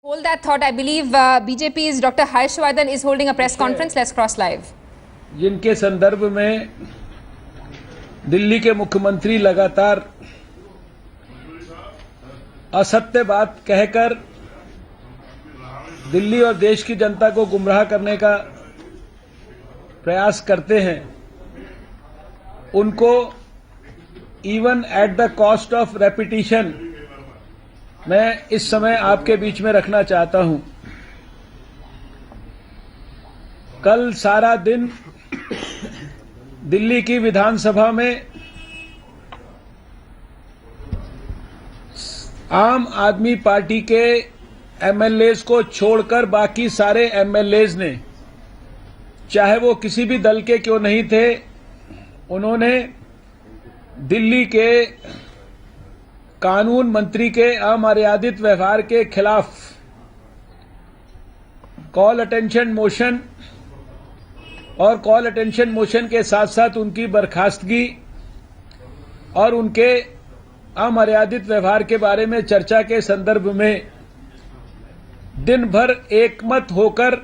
Hold that thought. I believe BJP's Dr. Harshvardhan is holding a press conference. Let's cross live. जिनके संदर्भ में दिल्ली के मुख्यमंत्री लगातार असत्य बात कहकर दिल्ली और देश की जनता को गुमराह करने का प्रयास करते हैं, उनको even at the cost of repetition मैं इस समय आपके बीच में रखना चाहता हूं। कल सारा दिन दिल्ली की विधानसभा में आम आदमी पार्टी के एमएलएज को छोड़कर बाकी सारे एमएलएज ने, चाहे वो किसी भी दल के क्यों नहीं थे, उन्होंने दिल्ली के कानून मंत्री के अमर्यादित व्यवहार के खिलाफ कॉल अटेंशन मोशन और कॉल अटेंशन मोशन के साथ साथ उनकी बर्खास्तगी और उनके अमर्यादित व्यवहार के बारे में चर्चा के संदर्भ में दिन भर एकमत होकर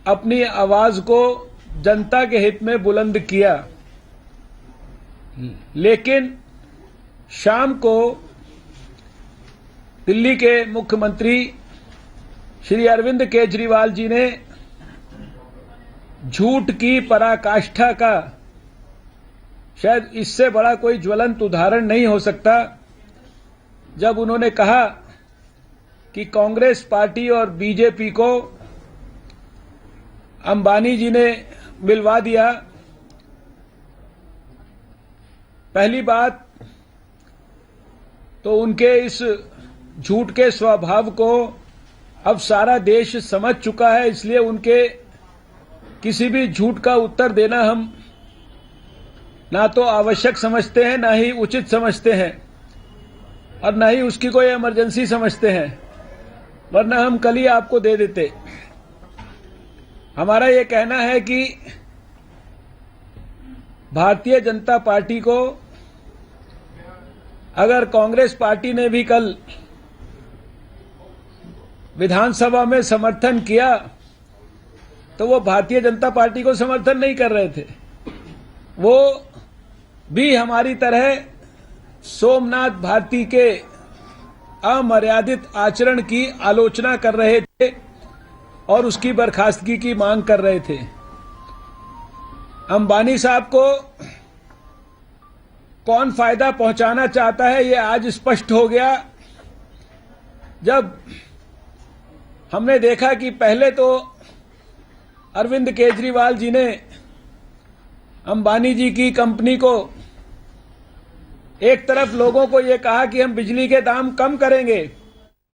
अपनी आवाज को जनता के हित में बुलंद किया। लेकिन शाम को दिल्ली के मुख्यमंत्री श्री अरविंद केजरीवाल जी ने झूठ की पराकाष्ठा का शायद इससे बड़ा कोई ज्वलंत उदाहरण नहीं हो सकता, जब उन्होंने कहा कि कांग्रेस पार्टी और बीजेपी को अंबानी जी ने मिलवा दिया। पहली बात तो उनके इस झूठ के स्वभाव को अब सारा देश समझ चुका है, इसलिए उनके किसी भी झूठ का उत्तर देना हम ना तो आवश्यक समझते हैं, ना ही उचित समझते हैं और ना ही उसकी कोई इमरजेंसी समझते हैं, वरना हम कल ही आपको दे देते। हमारा ये कहना है कि भारतीय जनता पार्टी को अगर कांग्रेस पार्टी ने भी कल विधानसभा में समर्थन किया तो वो भारतीय जनता पार्टी को समर्थन नहीं कर रहे थे, वो भी हमारी तरह सोमनाथ भारती के अमर्यादित आचरण की आलोचना कर रहे थे और उसकी बर्खास्तगी की मांग कर रहे थे। अंबानी साहब को कौन फायदा पहुंचाना चाहता है ये आज स्पष्ट हो गया, जब हमने देखा कि पहले तो अरविंद केजरीवाल जी ने अंबानी जी की कंपनी को एक तरफ लोगों को ये कहा कि हम बिजली के दाम कम करेंगे,